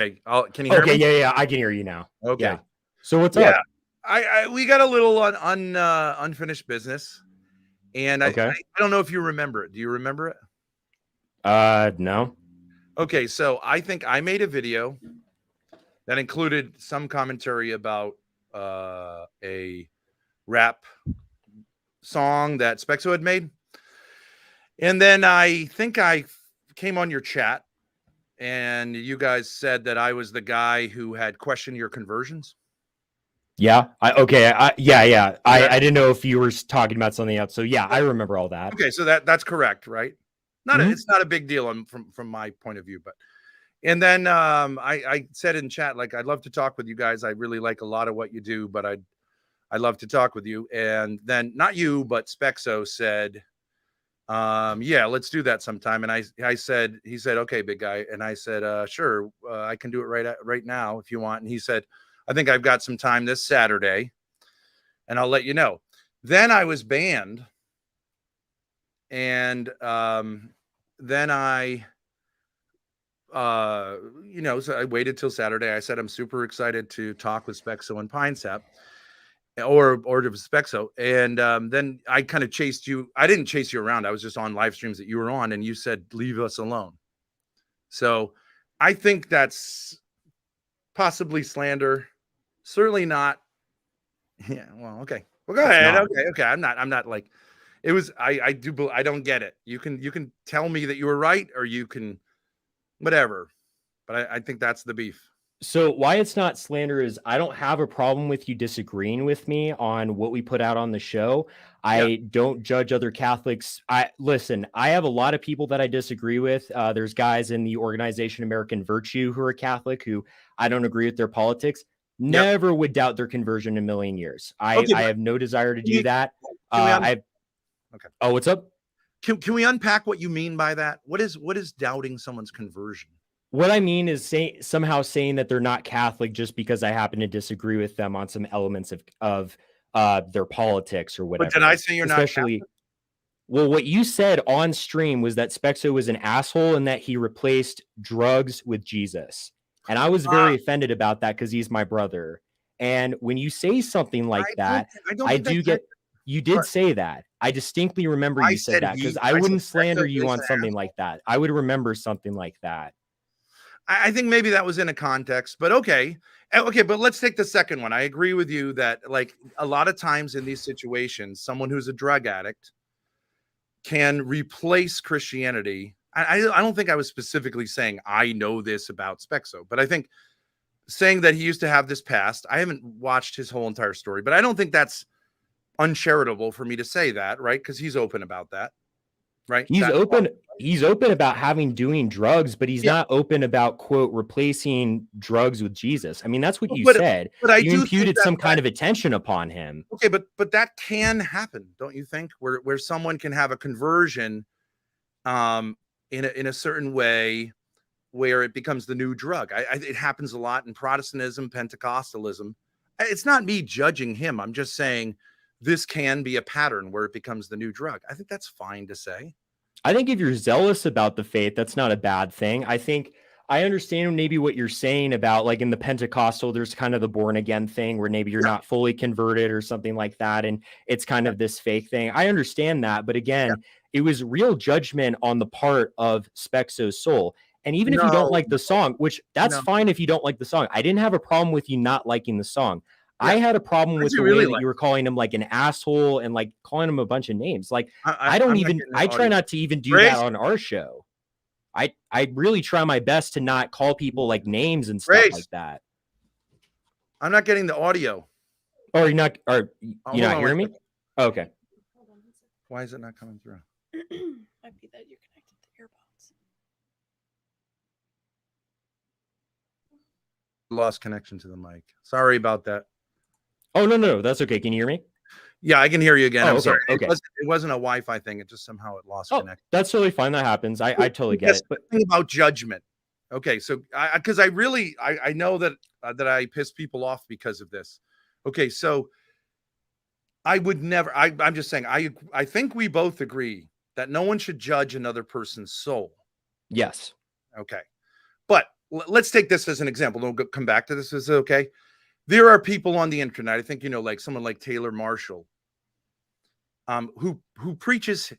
Okay, can you hear me? Yeah, I can hear you now. Okay. Yeah. So what's up? We got a little unfinished business, and I don't know if you remember it. Do you remember it? No. Okay, so I think I made a video that included some commentary about a rap song that Spexo had made, and then I think I came on your chat, and you guys said that I was the guy who had questioned your conversions. Yeah. Yeah. I didn't know if you were talking about something else. So yeah, I remember all that. Okay, so that's correct, right? It's not a big deal from my point of view, but and then I said in chat, like, I'd love to talk with you guys. I really like a lot of what you do, but I'd love to talk with you. And then not you, but Spexo said, yeah, let's do that sometime. And he said, okay, big guy. And I said, sure, I can do it right now if you want. And he said, I think I've got some time this Saturday, and I'll let you know. Then I was banned, and then I so I waited till Saturday. I said I'm super excited to talk with Spexo and Pinesap, or to Spexo, and then I kind of chased you. I didn't chase you around. I was just on live streams that you were on, and you said leave us alone. So I think that's possibly slander. Certainly not. Yeah. Well, okay. Well, go ahead. Okay. I'm not like it was. I don't get it. You can tell me that you were right, or you can whatever. But I think that's the beef. So why it's not slander is I don't have a problem with you disagreeing with me on what we put out on the show. I don't judge other Catholics. I have a lot of people that I disagree with. There's guys in the organization American Virtue who are Catholic who I don't agree with their politics. Never would doubt their conversion in a million years. I have no desire to do that. Okay. Oh, what's up? Can we unpack what you mean by that? What is doubting someone's conversion? What I mean is somehow saying that they're not Catholic just because I happen to disagree with them on some elements of their politics or whatever. But did I say you're not Catholic? Well, what you said on stream was that Spexo was an asshole and that he replaced drugs with Jesus. And I was very offended about that because he's my brother. And when you say something like you did say that. I distinctly remember you said that because I wouldn't slander you on something like that. I would remember something like that. I think maybe that was in a context, but okay. But let's take the second one. I agree with you that, like, a lot of times in these situations, someone who's a drug addict can replace Christianity. I don't think I was specifically saying I know this about Spexo, but I think saying that he used to have this past. I haven't watched his whole entire story, but I don't think that's uncharitable for me to say that, right? Because he's open about that, right? He's open about doing drugs, but he's not open about, quote, replacing drugs with Jesus. I mean, that's what you said. But you imputed some kind of attention upon him. Okay, but that can happen, don't you think? Where someone can have a conversion in a certain way where it becomes the new drug. It happens a lot in Protestantism, Pentecostalism. It's not me judging him. I'm just saying this can be a pattern where it becomes the new drug. I think that's fine to say. I think if you're zealous about the faith, that's not a bad thing. I think I understand maybe what you're saying about, like, in the Pentecostal, there's kind of the born again thing where maybe you're not fully converted or something like that. And it's kind of this fake thing. I understand that. But again, it was real judgment on the part of Spexo's soul. And even if you don't like the song, which that's fine if you don't like the song. I didn't have a problem with you not liking the song. I had a problem with the way that you were calling him like an asshole and like calling him a bunch of names. Like, I try not to even do that on our show. I really try my best to not call people like names and stuff like that. I'm not getting the audio. Oh, you're not hearing me? Oh, okay. Why is it not coming through? Might be that you're connected to earbuds. Lost connection to the mic. Sorry about that. Oh, no, that's okay. Can you hear me? Yeah, I can hear you again. I'm sorry. Okay. It wasn't a Wi-Fi thing. It just somehow lost connection. That's totally fine. That happens. I totally get it. But thing about judgment. Okay, so because I know that I piss people off because of this. Okay, so I would never. I'm just saying. I think we both agree that no one should judge another person's soul. Yes. Okay, but let's take this as an example. We'll come back to this. Is it okay? There are people on the internet. I think, like someone like Taylor Marshall, who preaches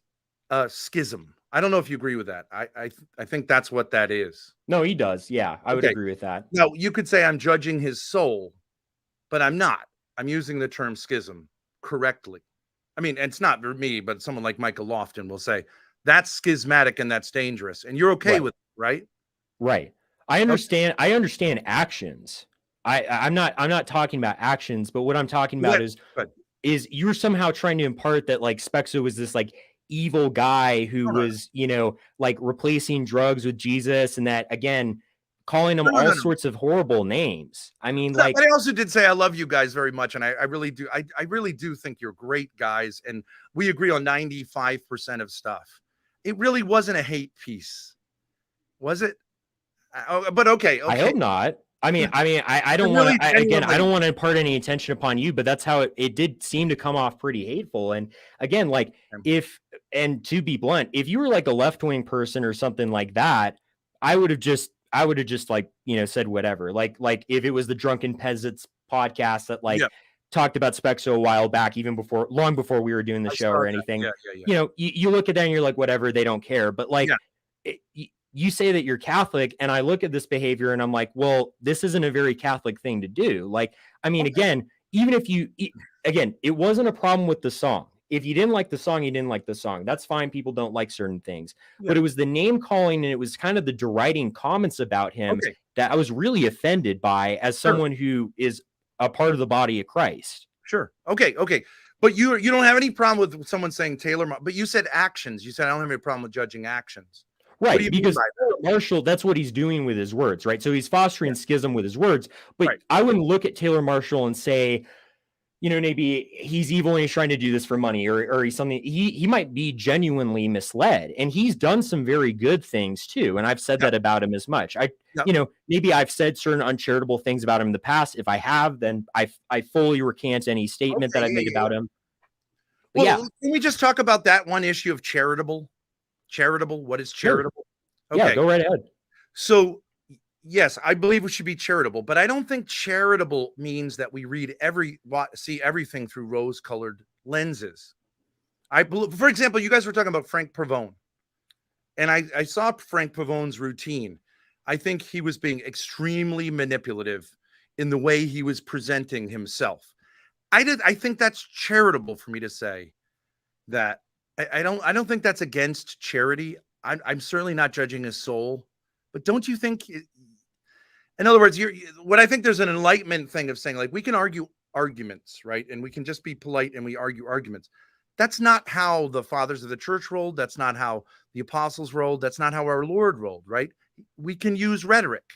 schism. I don't know if you agree with that. I think that's what that is. No, he does. Yeah, I would Okay. agree with that. Now, you could say I'm judging his soul, but I'm not. I'm using the term schism correctly. I mean, it's not for me, but someone like Michael Lofton will say that's schismatic and that's dangerous. And you're okay Right. with it, right? Right. I understand. I understand actions. I'm not talking about actions, but what I'm talking about is you're somehow trying to impart that like Spexo was this like evil guy who was, like replacing drugs with Jesus, and that again, calling him all sorts of horrible names. I mean, like, but I also did say I love you guys very much, and I really do. I really do think you're great guys, and we agree on 95% of stuff. It really wasn't a hate piece, was it? But okay. I hope not. I don't want to. Again, I don't want to impart any attention upon you, but that's how it did seem to come off pretty hateful. And again, like and to be blunt, if you were like a left-wing person or something like that, I would have just like, said whatever. Like if it was the Drunken Peasants podcast that talked about Spexo a while back, long before we were doing the show or anything, you look at that and you're like, whatever, they don't care. But like, you say that you're Catholic, and I look at this behavior and I'm like, well, this isn't a very Catholic thing to do. Like, I mean, again, even if it wasn't a problem with the song. If you didn't like the song, you didn't like the song. That's fine. People don't like certain things, but it was the name calling and it was kind of the deriding comments about him that I was really offended by as someone who is a part of the body of Christ. Sure. Okay. But you don't have any problem with someone saying Taylor, but you said actions. You said I don't have any problem with judging actions. Right, because Marshall, that's what he's doing with his words, right? So he's fostering schism with his words, but I wouldn't look at Taylor Marshall and say, maybe he's evil and he's trying to do this for money, or he's something. He might be genuinely misled, and he's done some very good things too. And I've said that about him as much. Maybe I've said certain uncharitable things about him in the past. If I have, then I fully recant any statement that I've made about him. But well, can we just talk about that one issue of charitable? What is charitable? Sure. Yeah, go right ahead. So yes, I believe we should be charitable, but I don't think charitable means that we see everything through rose-colored lenses. For example, you guys were talking about Frank Pavone, and I saw Frank Pavone's routine. I think he was being extremely manipulative in the way he was presenting himself. I think that's charitable for me to say that. I don't think that's against charity. I'm certainly not judging his soul, but don't you think? In other words, what I think there's an enlightenment thing of saying like we can argue arguments, right? And we can just be polite and we argue arguments. That's not how the fathers of the church rolled. That's not how the apostles rolled. That's not how our Lord rolled, right? We can use rhetoric.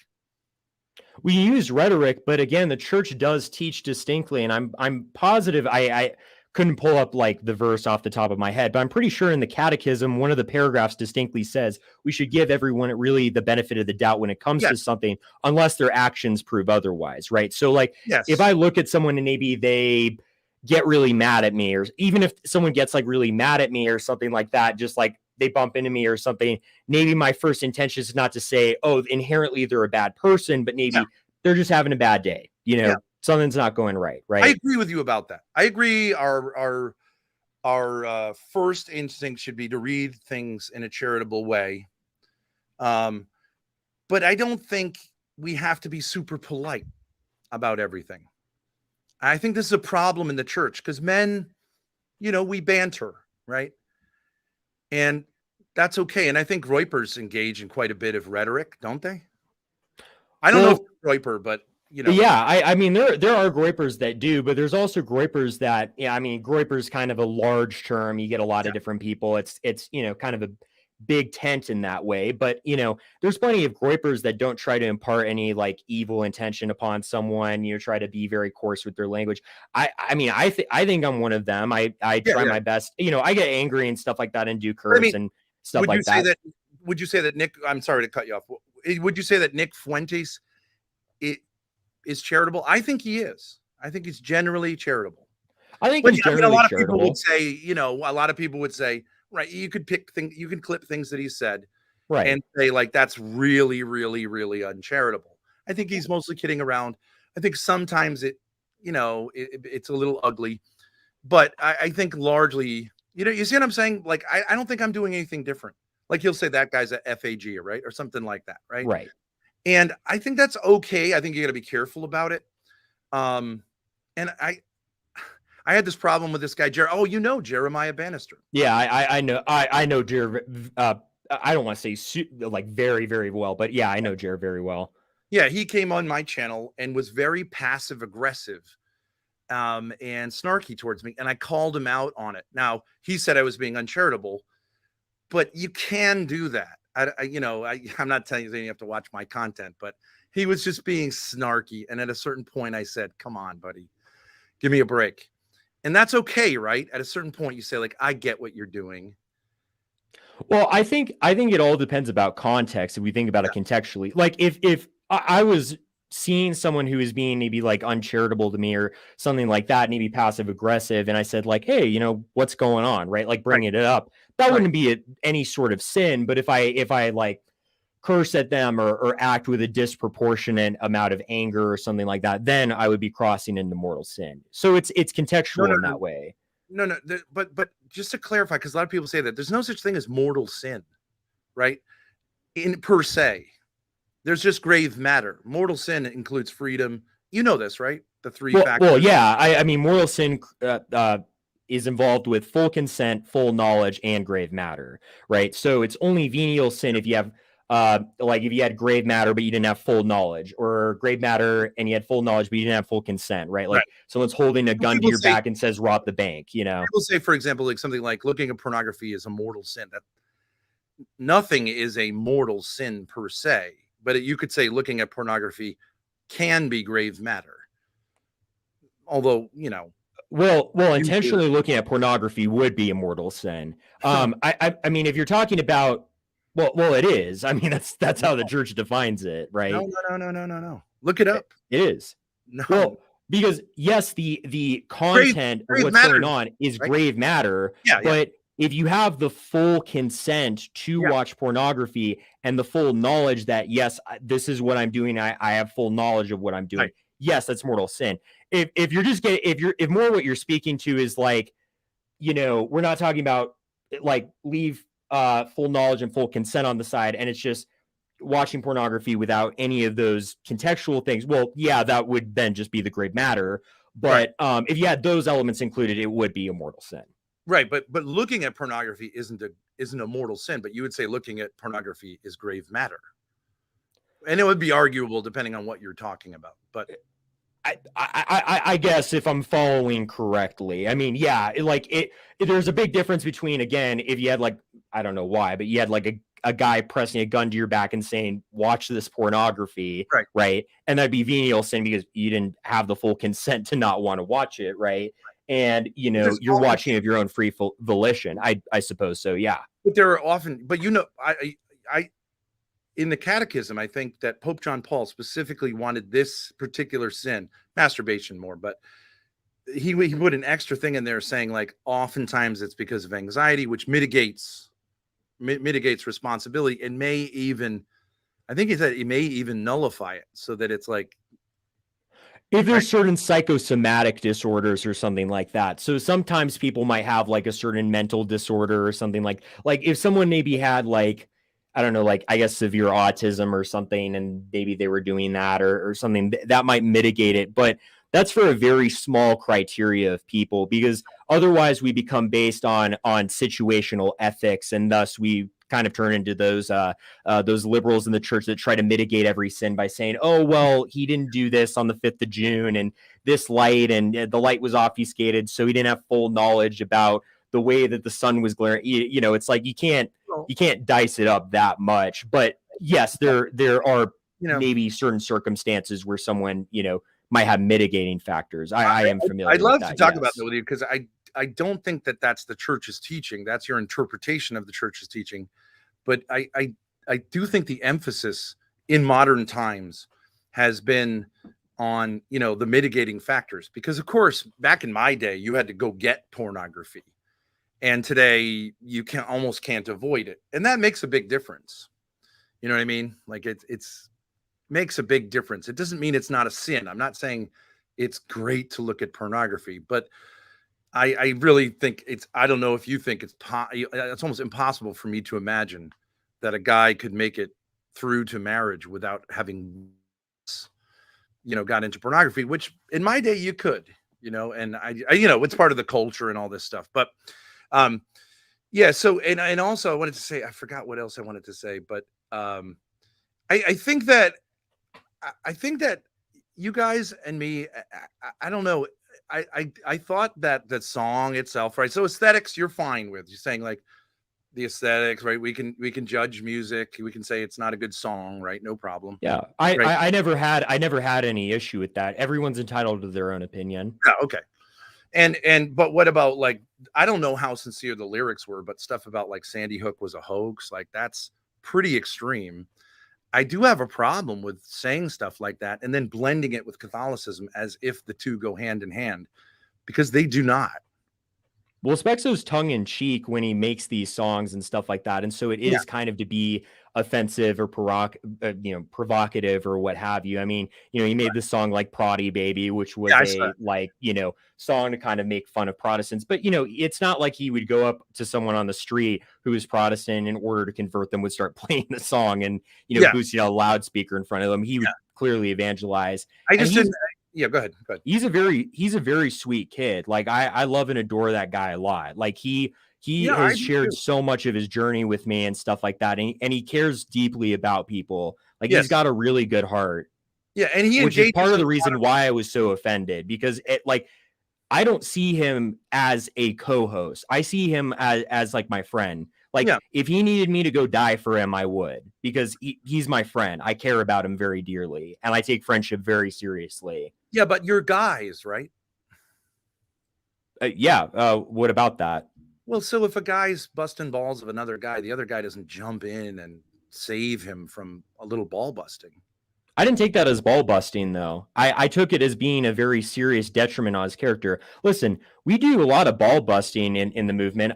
We use rhetoric, but again, the church does teach distinctly, and I'm positive. I couldn't pull up like the verse off the top of my head, but I'm pretty sure in the catechism, one of the paragraphs distinctly says we should give everyone really the benefit of the doubt when it comes to something, unless their actions prove otherwise. Right. So like, if I look at someone and maybe they get really mad at me, or even if someone gets like really mad at me or something like that, just like they bump into me or something, maybe my first intention is not to say, oh, inherently they're a bad person, but maybe they're just having a bad day, something's not going right. I agree with you about that. I agree. Our first instinct should be to read things in a charitable way. But I don't think we have to be super polite about everything. I think this is a problem in the church because men, we banter, right? And that's okay. And I think Groypers engage in quite a bit of rhetoric, don't they? I don't know if Groyper, but I mean, there are Groypers that do, but there's also Groypers that, Groyper's kind of a large term. You get a lot of different people. It's kind of a big tent in that way, but there's plenty of Groypers that don't try to impart any like evil intention upon someone, try to be very coarse with their language. I think I'm one of them. I try my best. I get angry and stuff like that and do curse and stuff like that. Would you say that Nick, I'm sorry to cut you off. Would you say that Nick Fuentes is charitable? I think he is. I think he's generally charitable. I think he's generally a lot of charitable. people would say, a lot of people would say, right, you could pick things, you can clip things that he said, Right. and say like that's really, really, really uncharitable. I think he's mostly kidding around. I think sometimes it's a little ugly, but I think largely, you see what I'm saying? Like I don't think I'm doing anything different. Like he'll say that guy's a FAG, right, or something like that, right? Right. And I think that's okay. I think you got to be careful about it. Um, and I had this problem with this guy, Oh, Jeremiah Bannister. Yeah, I know Jared. I don't want to say like very very well, but yeah, I know Jared very well. Yeah, he came on my channel and was very passive aggressive and snarky towards me, and I called him out on it. Now he said I was being uncharitable, but you can do that. I'm not telling you that you have to watch my content, but he was just being snarky, and at a certain point, I said, "Come on, buddy, give me a break." And that's okay, right? At a certain point, you say, like, I get what you're doing. Well, I think it all depends about context. If we think about it contextually, like if I was seeing someone who is being maybe like uncharitable to me or something like that, maybe passive aggressive, and I said like, hey, what's going on, right? Like bringing it up, that wouldn't be any sort of sin. But if I like curse at them or act with a disproportionate amount of anger or something like that, then I would be crossing into mortal sin. So it's contextual in that way. No, but just to clarify, because a lot of people say that there's no such thing as mortal sin, right? In per se, there's just grave matter. Mortal sin includes freedom. You know this, right? The three factors. Well, yeah. I mean, mortal sin is involved with full consent, full knowledge, and grave matter, right? So it's only venial sin if you have like if you had grave matter but you didn't have full knowledge, or grave matter and you had full knowledge but you didn't have full consent, right? Like someone's holding a gun to your back and says rob the bank. People say, for example, like something like looking at pornography is a mortal sin. That nothing is a mortal sin per se, but you could say looking at pornography can be grave matter. Although, well, intentionally looking at pornography would be a mortal sin. I mean, if you're talking about, well, it is. I mean, that's how the church defines it, right? No. Look it up. It is. No. Well, because yes, the content of what's going on is grave matter. Yeah, but if you have the full consent to watch pornography and the full knowledge that yes, this is what I'm doing, I have full knowledge of what I'm doing. Yes, that's mortal sin. If you're just getting, if more what you're speaking to is like, we're not talking about like leave full knowledge and full consent on the side, and it's just watching pornography without any of those contextual things. Well, yeah, that would then just be the grave matter. But if you had those elements included, it would be a mortal sin. Right, but looking at pornography isn't a mortal sin, but you would say looking at pornography is grave matter. And it would be arguable depending on what you're talking about. But I guess if I'm following correctly, I mean, yeah, there's a big difference between, again, if you had like, I don't know why, but you had like a guy pressing a gun to your back and saying, watch this pornography, right? And that'd be venial sin because you didn't have the full consent to not want to watch it, right? And, you're watching of your own free volition. I suppose so, yeah. But there are often, but I in the catechism, I think that Pope John Paul specifically wanted this particular sin, masturbation more, but he put an extra thing in there saying like oftentimes it's because of anxiety, which mitigates responsibility and may even, I think he said it may even nullify it so that it's like, if there's certain psychosomatic disorders or something like that. So sometimes people might have like a certain mental disorder or something like if someone maybe had like, I don't know, like I guess severe autism or something, and maybe they were doing that or something that might mitigate it. But that's for a very small criteria of people, because otherwise we become based on situational ethics, and thus we kind of turn into those liberals in the church that try to mitigate every sin by saying, oh, well, he didn't do this on the 5th of June and this light, and the light was obfuscated, so he didn't have full knowledge about the way that the sun was glaring. It's like you can't dice it up that much. But yes, there are maybe certain circumstances where someone might have mitigating factors. I am familiar. I'd love with that, to talk about that with you, because I don't think that that's the church's teaching. That's your interpretation of the church's teaching. But I do think the emphasis in modern times has been on, the mitigating factors, because of course, back in my day, you had to go get pornography, and today you almost can't avoid it. And that makes a big difference. You know what I mean? Like it's makes a big difference. It doesn't mean it's not a sin. I'm not saying it's great to look at pornography, but I really think I don't know if you think it's almost impossible for me to imagine that a guy could make it through to marriage without having, got into pornography, which in my day you could, and it's part of the culture and all this stuff. But, yeah. So, and also I wanted to say, I forgot what else I wanted to say, but, I think that, I think that you guys and me, I don't know. I thought that the song itself, right? So aesthetics, you're fine with. You're saying like the aesthetics, right? We can judge music. We can say it's not a good song, right? No problem. Yeah, Right. I never had any issue with that. Everyone's entitled to their own opinion. Yeah, okay. But what about like, I don't know how sincere the lyrics were, but stuff about like Sandy Hook was a hoax, like that's pretty extreme. I do have a problem with saying stuff like that and then blending it with Catholicism as if the two go hand in hand, because they do not. Well, Spexo's tongue in cheek when he makes these songs and stuff like that, and so it Yeah. is kind of to be offensive or provocative or what have you. I mean, he made this song like "Proddy Baby," which was Yeah, I saw a song to kind of make fun of Protestants. But it's not like he would go up to someone on the street who is Protestant in order to convert them, would start playing the song and Yeah. boosting a loudspeaker in front of them. He would clearly evangelize. I just didn't. Yeah, go ahead. He's a very sweet kid. Like I love and adore that guy a lot. Like he has shared so much of his journey with me and stuff like that. And he cares deeply about people. Like he's got a really good heart. Yeah. And which is part of the reason why I was so offended, because I don't see him as a co-host. I see him as like my friend. Like if he needed me to go die for him, I would, because he's my friend. I care about him very dearly, and I take friendship very seriously. Yeah, but you're guys, right? What about that? Well, so if a guy's busting balls of another guy, the other guy doesn't jump in and save him from a little ball busting. I didn't take that as ball busting, though. I took it as being a very serious detriment on his character. Listen, we do a lot of ball busting in the movement.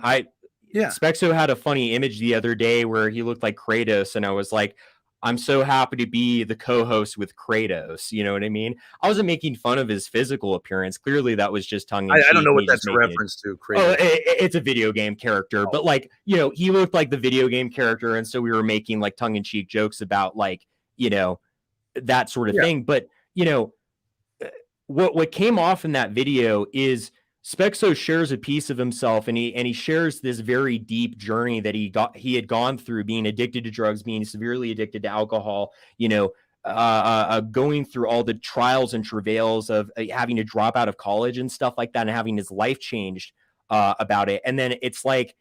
Spexo had a funny image the other day where he looked like Kratos, and I was like, I'm so happy to be the co-host with Kratos. You know what I mean? I wasn't making fun of his physical appearance. Clearly, that was just tongue in cheek. I don't know what that's a reference to. Kratos. Oh, it's a video game character, but like, he looked like the video game character, and so we were making like tongue in cheek jokes about like, that sort of thing. But what came off in that video is Spexo shares a piece of himself, and he shares this very deep journey that he had gone through, being addicted to drugs, being severely addicted to alcohol, going through all the trials and travails of having to drop out of college and stuff like that, and having his life changed about it. And then it's like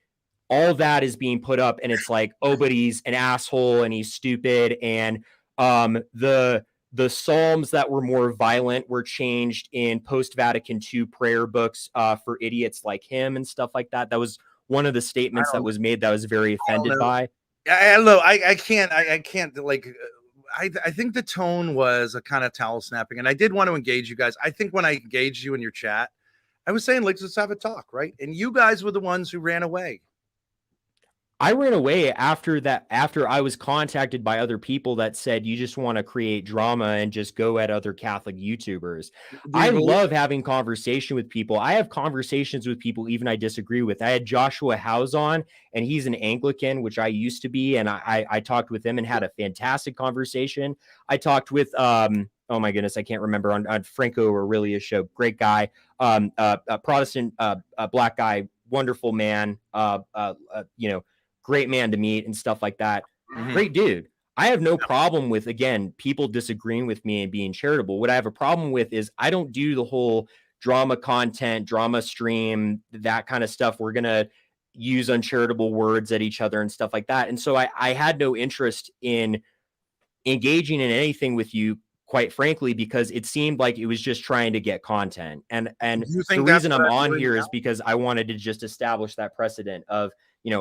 all that is being put up, and it's like, oh, but he's an asshole and he's stupid, and the psalms that were more violent were changed in post-Vatican II prayer books for idiots like him and stuff like that. That was one of the statements that was made that I was very offended by. I don't know. I can't like. I think the tone was a kind of towel snapping, and I did want to engage you guys. I think when I engaged you in your chat, I was saying, let's have a talk, right? And you guys were the ones who ran away. I ran away after I was contacted by other people that said, you just want to create drama and just go at other Catholic YouTubers. I love having conversation with people. I have conversations with people even I disagree with. I had Joshua House on, and he's an Anglican, which I used to be, and I talked with him and had a fantastic conversation. I talked with oh my goodness, I can't remember, on Franco Aurelius show. Great guy, a Protestant black guy, wonderful man, great man to meet and stuff like that. Mm-hmm. Great dude. I have no problem with, again, people disagreeing with me and being charitable. What I have a problem with is I don't do the whole drama content, drama stream, that kind of stuff. We're going to use uncharitable words at each other and stuff like that. And so I had no interest in engaging in anything with you, quite frankly, because it seemed like it was just trying to get content. And the reason I'm on here is because I wanted to just establish that precedent of,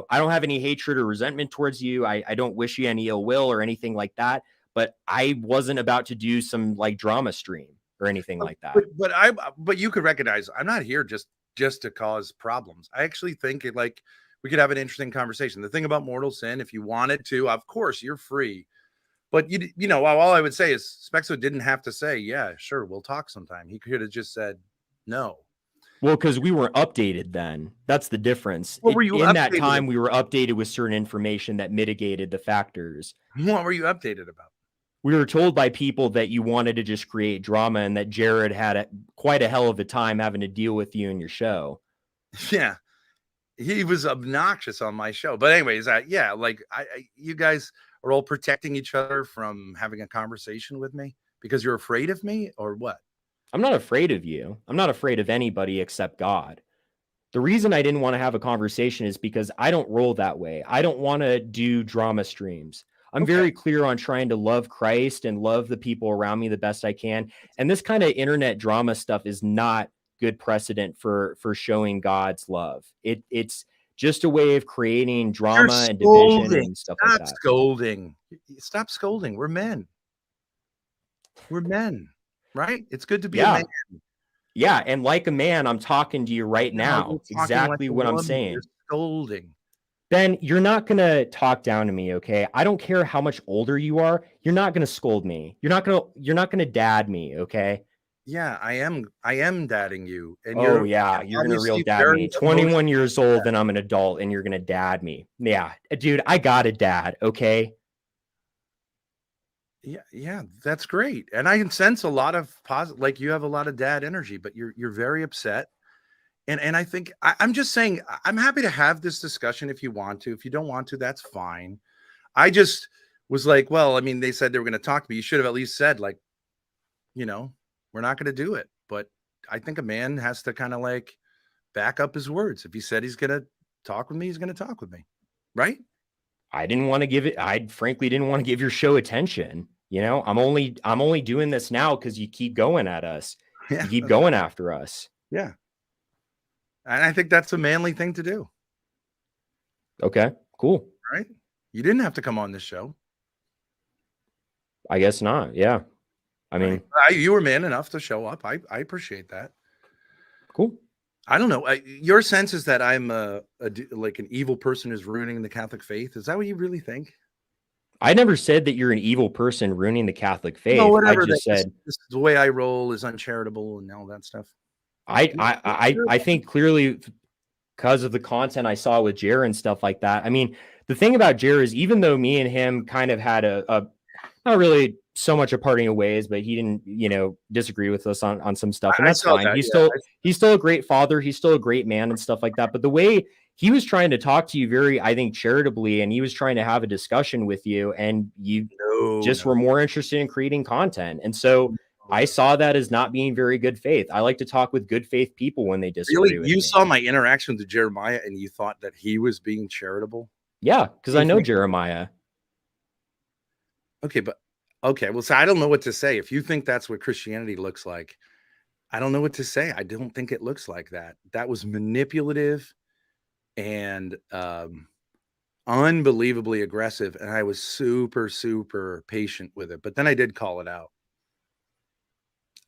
I don't have any hatred or resentment towards you. I don't wish you any ill will or anything like that. But I wasn't about to do some like drama stream or anything like that. But you could recognize I'm not here just to cause problems. I actually think we could have an interesting conversation. The thing about mortal sin, if you wanted to, of course, you're free But you know, all I would say is Spexo didn't have to say, yeah, sure, we'll talk sometime. He could have just said no. Well, because we weren't updated then. That's the difference. What were you In that updated time, about? we were updated with certain information that mitigated the factors. What were you updated about? We were told by people that you wanted to just create drama and that Jared had quite a hell of a time having to deal with you and your show. Yeah, he was obnoxious on my show. But anyways, yeah, like you guys are all protecting each other from having a conversation with me because you're afraid of me, or what? I'm not afraid of you. I'm not afraid of anybody except God. The reason I didn't want to have a conversation is because I don't roll that way. I don't want to do drama streams. I'm Okay. very clear on trying to love Christ and love the people around me the best I can. And this kind of internet drama stuff is not good precedent for showing God's love. It's just a way of creating drama and division and stuff like that. Stop scolding. Stop scolding. We're men. We're men, right? It's good to be a man. Yeah, and like a man, I'm talking to you right now. Exactly what I'm saying. You're scolding. Ben, you're not going to talk down to me, okay? I don't care how much older you are. You're not going to scold me. You're not going to dad me, okay? Yeah, I am dadding you. And you're going to real dad me. 21 years old and I'm an adult and you're going to dad me. Yeah, dude, I got a dad, okay? Yeah, that's great. And I can sense a lot of positive, like you have a lot of dad energy, but you're very upset. And I think I'm just saying, I'm happy to have this discussion if you want to. If you don't want to, that's fine. I just was like, well, I mean, they said they were going to talk to me. You should have at least said, like, you know, we're not going to do it. But I think a man has to kind of like back up his words. If he said he's going to talk with me, he's going to talk with me. Right? I frankly didn't want to give your show attention. You know, I'm only doing this now because you keep going at us. Yeah, you keep going after us. Yeah. And I think that's a manly thing to do. Okay, cool. Right? You didn't have to come on this show. I guess not. Yeah. I mean, you were man enough to show up. I appreciate that. Cool. I don't know. Your sense is that I'm like an evil person who's ruining the Catholic faith. Is that what you really think? I never said that you're an evil person ruining the Catholic faith. No, whatever. I just said this the way I roll is uncharitable and all that stuff. I think clearly because of the content I saw with Jer and stuff like that. I mean, the thing about Jer is even though me and him kind of had a not really so much a parting of ways, but he didn't, disagree with us on some stuff. And that's fine. He's still a great father. He's still a great man and stuff like that. But the way he was trying to talk to you very, I think, charitably, and he was trying to have a discussion with you, and you were more interested in creating content. And so I saw that as not being very good faith. I like to talk with good faith people when they disagree with me. You saw my interaction with Jeremiah and you thought that he was being charitable? Yeah, because I know Jeremiah. Okay, well, so I don't know what to say. If you think that's what Christianity looks like, I don't know what to say. I don't think it looks like that. That was manipulative and unbelievably aggressive. And I was super, super patient with it. But then I did call it out.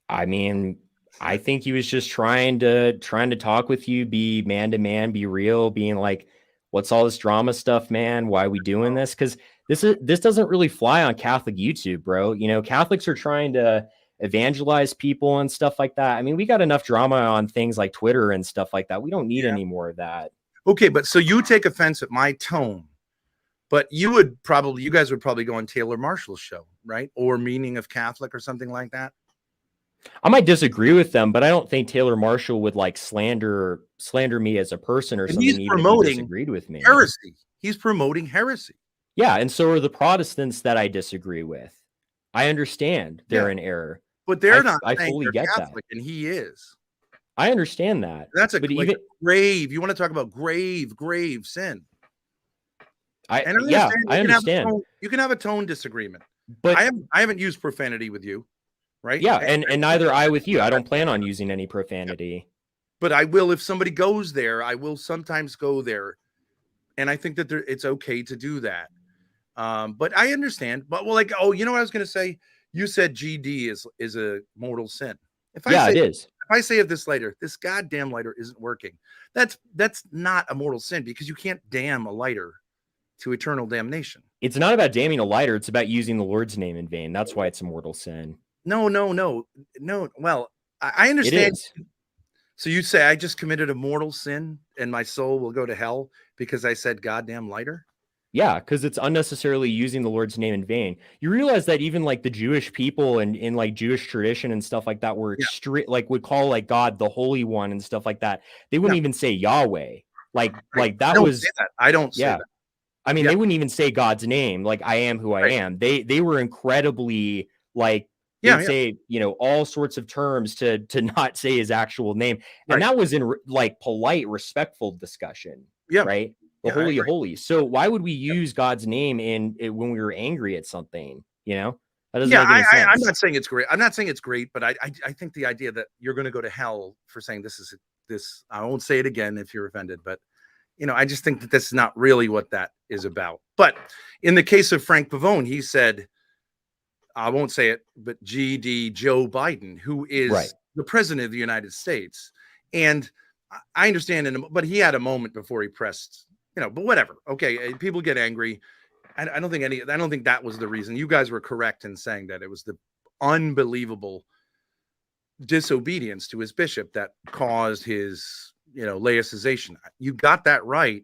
I mean, I think he was just trying to talk with you, be man to man, be real, being like, what's all this drama stuff, man? Why are we doing this? Because this doesn't really fly on Catholic YouTube, bro. Catholics are trying to evangelize people and stuff like that. I mean, we got enough drama on things like Twitter and stuff like that. We don't need any more of that. Okay, but so you take offense at my tone, but you guys would probably go on Taylor Marshall's show, right? Or Meaning of Catholic or something like that. I might disagree with them, but I don't think Taylor Marshall would like slander me as a person or something. He's promoting disagreed with me. Heresy. He's promoting heresy. Yeah, and so are the Protestants that I disagree with. I understand they're in error, but they're not. I fully get Catholic, and he is. I understand that. That's a grave. You want to talk about grave sin? I understand. You can have a tone disagreement, but I haven't used profanity with you. Right. Yeah. And neither I with you. I don't plan on using any profanity. But I will, if somebody goes there, I will sometimes go there. And I think that it's okay to do that. But I understand. But you know what I was going to say? You said GD is a mortal sin. It is. If I say of this lighter, this goddamn lighter isn't working, that's not a mortal sin because you can't damn a lighter to eternal damnation. It's not about damning a lighter. It's about using the Lord's name in vain. That's why it's a mortal sin. No. Well, I understand. It is. So you say I just committed a mortal sin and my soul will go to hell because I said goddamn lighter? Yeah, because it's unnecessarily using the Lord's name in vain. You realize that even like the Jewish people and in like Jewish tradition and stuff like that were Yeah. extreme, like would call like God the Holy One and stuff like that. They wouldn't Yeah. even say Yahweh. Like I that don't was say that. I don't say yeah. that. I mean, Yeah. they wouldn't even say God's name, like I am who I Right. am. They were incredibly like Yeah. they'd say, you know, all sorts of terms to not say his actual name. And Right. that was in like polite, respectful discussion, Yeah. right? The Yeah, I Holy of agree. Holies. So why would we use God's name in it when we were angry at something? You know, that doesn't Yeah, make any I'm sense. not saying it's great. I'm not saying it's great, but I think the idea that you're going to go to hell for saying this, I won't say it again if you're offended, but you know, I just think that this is not really what that is about. But in the case of Frank Pavone, he said, I won't say it, but GD Joe Biden, who is Right. the president of the United States. And I understand, but he had a moment before he pressed, you know, but whatever. Okay, people get angry. I don't think that was the reason. You guys were correct in saying that it was the unbelievable disobedience to his bishop that caused his, you know, laicization. You got that right.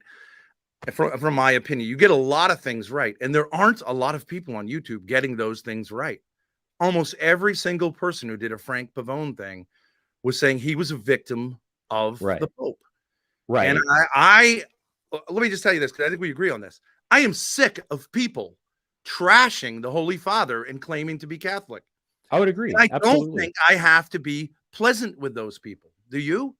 From my opinion, you get a lot of things right, and there aren't a lot of people on YouTube getting those things right. Almost every single person who did a Frank Pavone thing was saying he was a victim of Right. the Pope. Right. And I let me just tell you this, because I think we agree on this. I am sick of people trashing the Holy Father and claiming to be Catholic. I would agree. And I Absolutely. don't think I have to be pleasant with those people. Do you?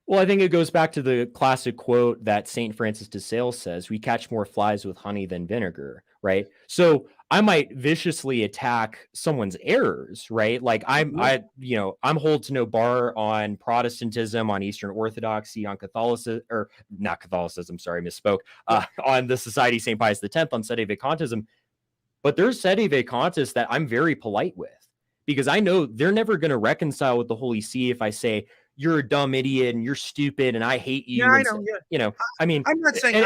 Well, I think it goes back to the classic quote that St. Francis de Sales says, we catch more flies with honey than vinegar, right? So I might viciously attack someone's errors, right? Like I'm hold to no bar on Protestantism, on Eastern Orthodoxy, on Catholicism, or not Catholicism, sorry, misspoke, on the Society of St. Pius X, on Sede Vacantism. But there's Sede Vacantis that I'm very polite with, because I know they're never going to reconcile with the Holy See if I say, you're a dumb idiot and you're stupid and I hate you. Yeah, I and know. Yeah. You know, I mean, I'm not saying.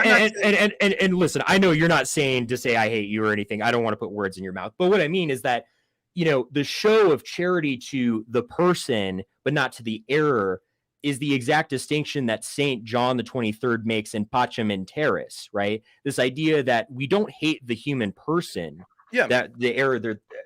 and listen, I know you're not saying to say I hate you or anything. I don't want to put words in your mouth. But what I mean is that, you know, the show of charity to the person, but not to the error, is the exact distinction that St. John the 23rd makes in Pacem in Terris, right? This idea that we don't hate the human person, Yeah. that the error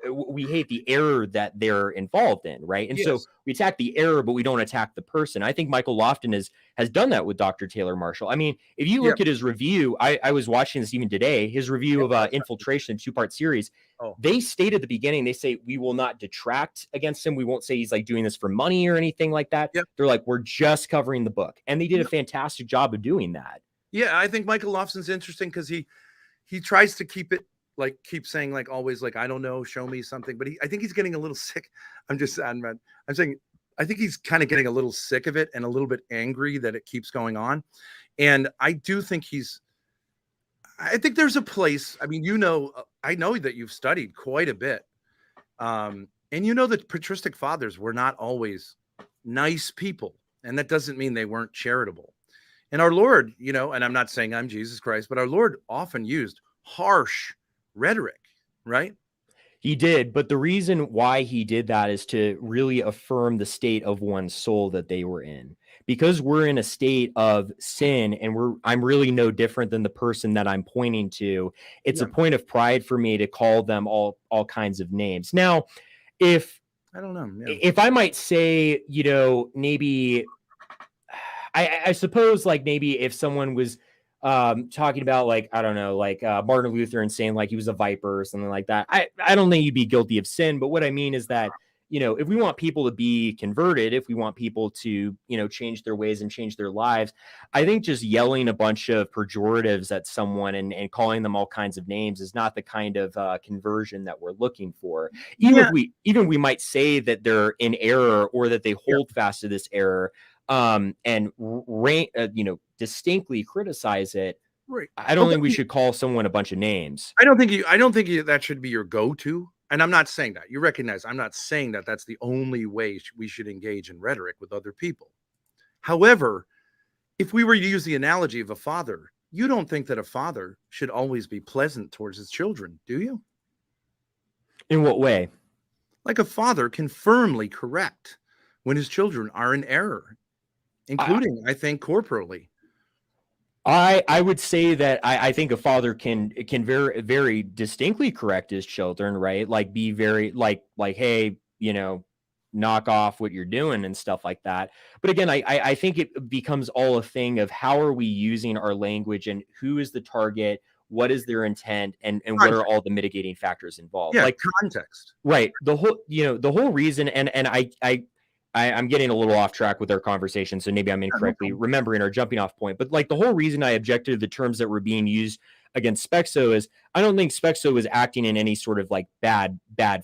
we hate the error that they're involved in, right? And so we attack the error, but we don't attack the person. I think Michael Lofton has done that with Dr. Taylor Marshall. I mean, if you look at his review, I was watching this even today, his review of Infiltration, 2-part series. They state at the beginning, they say, we will not detract against him. We won't say he's like doing this for money or anything like that. They're like, we're just covering the book. And they did a fantastic job of doing that. Yeah, I think Michael Lofton's interesting because he tries to keep saying like always like, I don't know, show me something. But I think he's getting a little sick. I'm saying I think he's kind of getting a little sick of it and a little bit angry that it keeps going on. And I do think I think there's a place. I mean, you know, I know that you've studied quite a bit. And you know that patristic fathers were not always nice people. And that doesn't mean they weren't charitable. And our Lord, you know, and I'm not saying I'm Jesus Christ, but our Lord often used harsh rhetoric, right? He did, but the reason why he did that is to really affirm the state of one's soul that they were in. Because we're in a state of sin and I'm really no different than the person that I'm pointing to. It's a point of pride for me to call them all kinds of names. Now, if I don't know, if I might say, you know, maybe I suppose like maybe if someone was talking about like, I don't know, like Martin Luther and saying like he was a viper or something like that, I don't think you'd be guilty of sin. But what I mean is that, you know, if we want people to be converted, if we want people to, you know, change their ways and change their lives, I think just yelling a bunch of pejoratives at someone and calling them all kinds of names is not the kind of conversion that we're looking for. Even we might say that they're in error or that they hold fast to this error, and distinctly criticize it. Right. I don't think we should call someone a bunch of names. I don't think that should be your go-to. And I'm not saying that. You recognize I'm not saying that that's the only way we should engage in rhetoric with other people. However, if we were to use the analogy of a father, you don't think that a father should always be pleasant towards his children, do you? In what way? Like a father can firmly correct when his children are in error, I, including, I think, corporally. I would say that I think a father can very very distinctly correct his children, right? Like be very hey, knock off what you're doing and stuff like that. But again, I think it becomes all a thing of how are we using our language and who is the target, what is their intent, and what are Context. all the mitigating factors involved. Yeah, Like context. right. The whole reason, and I'm getting a little off track with our conversation, so maybe I'm Yeah, no incorrectly problem. remembering our jumping off point. But like the whole reason I objected to the terms that were being used against Spexo is I don't think Spexo was acting in any sort of like bad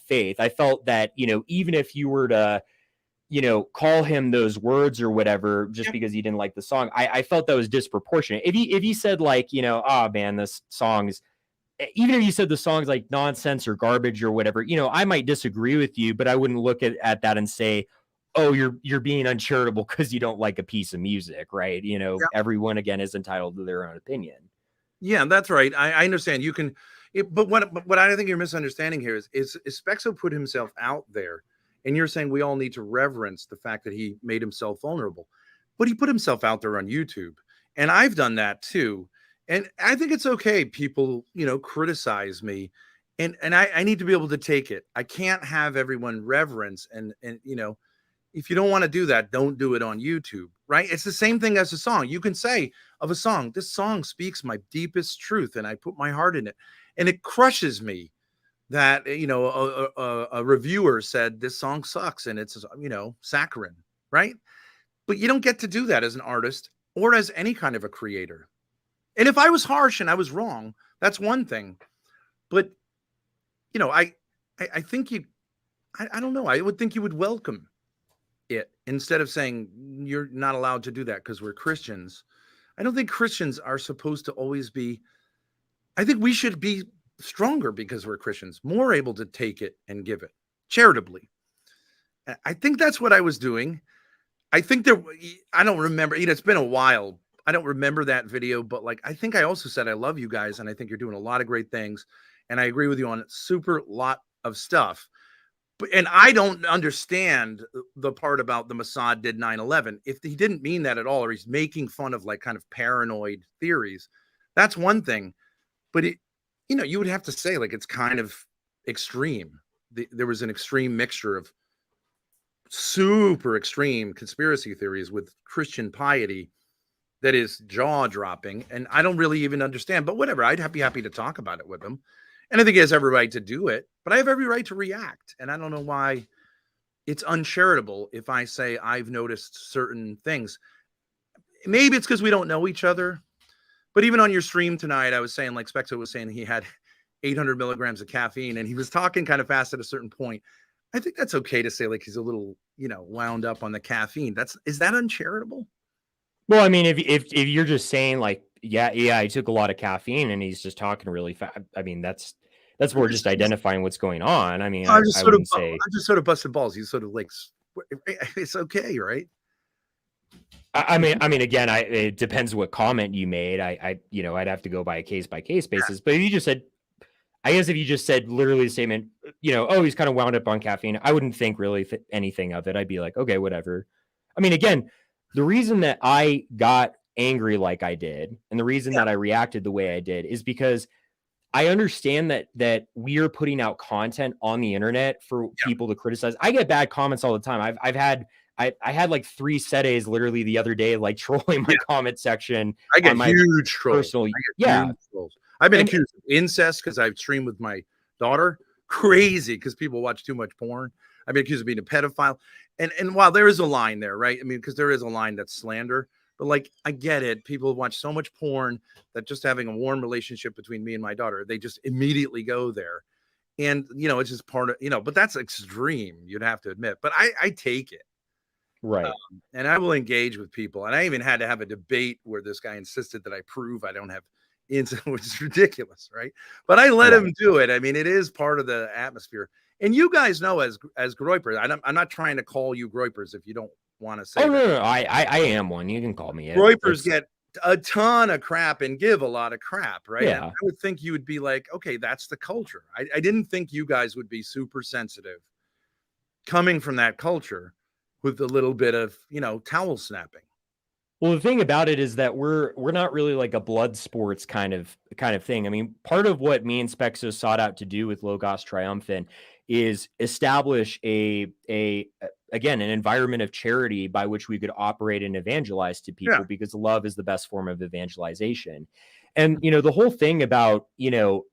faith. I felt that, even if you were to, call him those words or whatever, just Yeah. because he didn't like the song, I felt that was disproportionate. If he said like, oh man, this song's, even if you said the song's like nonsense or garbage or whatever, I might disagree with you, but I wouldn't look at that and say, oh, you're being uncharitable because you don't like a piece of music, right? Yeah. Everyone again is entitled to their own opinion. Yeah, that's right. I understand. You can, but what I think you're misunderstanding here is Spexo put himself out there, and you're saying we all need to reverence the fact that he made himself vulnerable, but he put himself out there on YouTube, and I've done that too, and I think it's okay. People, criticize me, and I need to be able to take it. I can't have everyone reverence and if you don't want to do that, don't do it on YouTube, right? It's the same thing as a song. You can say of a song, this song speaks my deepest truth and I put my heart in it. And it crushes me that, a reviewer said this song sucks and it's, saccharine, right? But you don't get to do that as an artist or as any kind of a creator. And if I was harsh and I was wrong, that's one thing. But, I think I don't know. I would think you would welcome it instead of saying you're not allowed to do that because we're Christians. I don't think Christians are supposed to always be. I think we should be stronger because we're Christians, more able to take it and give it charitably. I think that's what I was doing. I think I don't remember, it's been a while. I don't remember that video, but like, I think I also said, I love you guys. And I think you're doing a lot of great things. And I agree with you on a super lot of stuff. And I don't understand the part about the Mossad did 9/11. If he didn't mean that at all, or he's making fun of like kind of paranoid theories, that's one thing. But you would have to say like it's kind of extreme. There was an extreme mixture of super extreme conspiracy theories with Christian piety that is jaw dropping. And I don't really even understand, but whatever. I'd be happy to talk about it with him. And I think he has every right to do it, but I have every right to react. And I don't know why it's uncharitable if I say I've noticed certain things. Maybe it's because we don't know each other. But even on your stream tonight, I was saying, like Spexo was saying, he had 800 milligrams of caffeine and he was talking kind of fast at a certain point. I think that's okay to say like he's a little, wound up on the caffeine. Is that uncharitable? Well, I mean, if you're just saying like, yeah, he took a lot of caffeine and he's just talking really fast. I mean, that's more just identifying what's going on. I mean, I wouldn't say. I'm just sort of busting balls. He's sort of like, it's okay, right? I mean, again, it depends what comment you made. I'd have to go by a case basis. But if you just said, I guess if you just said literally the statement, oh, he's kind of wound up on caffeine, I wouldn't think really anything of it. I'd be like, okay, whatever. I mean, again, the reason that I got angry like I did, and the reason that I reacted the way I did is because I understand that we are putting out content on the internet for people to criticize. I get bad comments all the time. I had like 3 settings literally the other day, like trolling my comment section. I get huge trolls. Huge trolls. I've been accused of incest because I've streamed with my daughter. Crazy because people watch too much porn. I've been accused of being a pedophile. And while there is a line there, right? I mean, because there is a line that's slander. But like, I get it. People watch so much porn that just having a warm relationship between me and my daughter, they just immediately go there. And, it's just part of, but that's extreme, you'd have to admit. But I take it. Right. And I will engage with people. And I even had to have a debate where this guy insisted that I prove I don't have incest, which is ridiculous, right? But I let him do it. I mean, it is part of the atmosphere. And you guys know as Groypers, I'm not trying to call you Groypers if you don't want to say no, I am one. You can call me it. Groypers get a ton of crap and give a lot of crap, right? And Yeah. I would think you would be like, okay, that's the culture. I didn't think you guys would be super sensitive coming from that culture with a little bit of, towel snapping. Well, the thing about it is that we're not really like a blood sports kind of thing. I mean, part of what me and Spexo sought out to do with Logos Triumphant is establish again an environment of charity by which we could operate and evangelize to people, Yeah. because love is the best form of evangelization. And the whole thing about the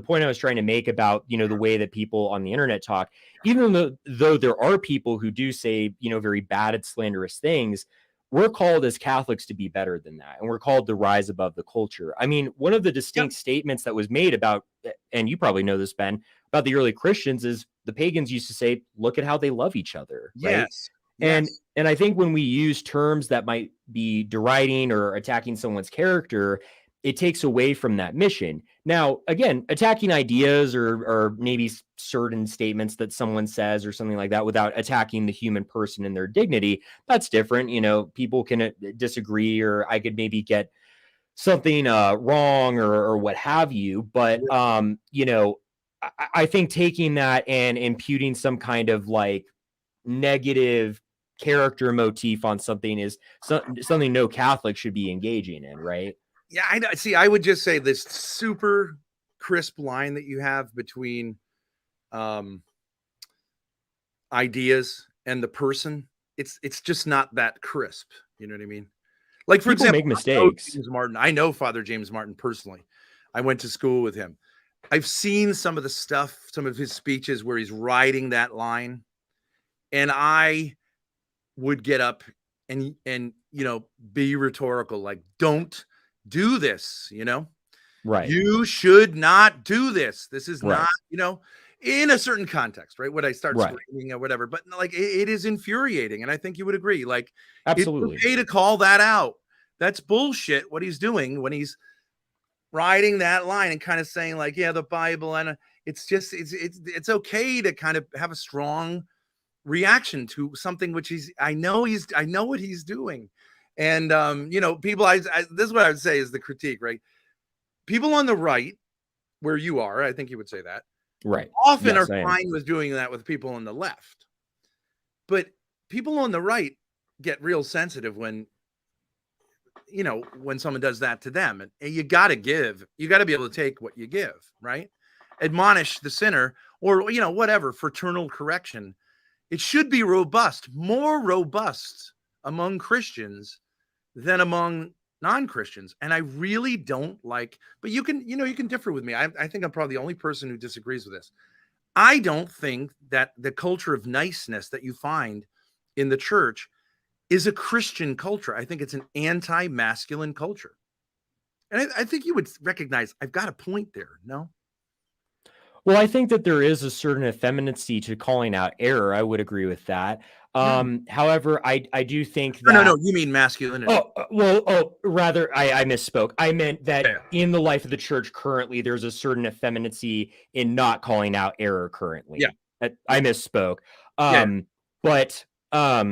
point I was trying to make about the way that people on the internet talk, even though there are people who do say very bad and slanderous things, we're called as Catholics to be better than that. And we're called to rise above the culture. I mean, one of the distinct statements that was made about, and you probably know this, Ben, about the early Christians is the pagans used to say, look at how they love each other. Right. Yes. And I think when we use terms that might be deriding or attacking someone's character, it takes away from that mission. Now, again, attacking ideas or maybe certain statements that someone says or something like that without attacking the human person and their dignity, that's different. People can disagree, or I could maybe get something wrong or what have you. But, I think taking that and imputing some kind of like negative character motif on something is something no Catholic should be engaging in, right? Yeah, I know. See, I would just say this super crisp line that you have between ideas and the person. It's just not that crisp. You know what I mean? Like, for People example, make mistakes. I know Father James Martin personally. I went to school with him. I've seen some of the stuff, some of his speeches where he's riding that line, and I would get up and be rhetorical, like, don't do this, Right. you should not do this. This is Right. not, in a certain context, right? Would I start Right. screaming or whatever? But like, it is infuriating. And I think you would agree, like, Absolutely. it's okay to call that out. That's bullshit what he's doing when he's riding that line and kind of saying like, yeah, the Bible, and it's just, it's okay to kind of have a strong reaction to something which I know what he's doing. And people, this is what I would say is the critique, right? People on the right, where you are, I think you would say that, Right. often Yes, are I am. fine with doing that with people on the left. But people on the right get real sensitive when someone does that to them. And you got to be able to take what you give, right? Admonish the sinner, or whatever, fraternal correction. It should be more robust among Christians than among non-Christians. And I really don't like, but you can differ with me. I think I'm probably the only person who disagrees with this. I don't think that the culture of niceness that you find in the church is a Christian culture. I think it's an anti-masculine culture. And I think you would recognize I've got a point there, no? Well, I think that there is a certain effeminacy to calling out error. I would agree with that. However, I do think that No, you mean masculinity. Rather, I misspoke. I meant that in the life of the church currently, there's a certain effeminacy in not calling out error currently. Yeah. I misspoke. But I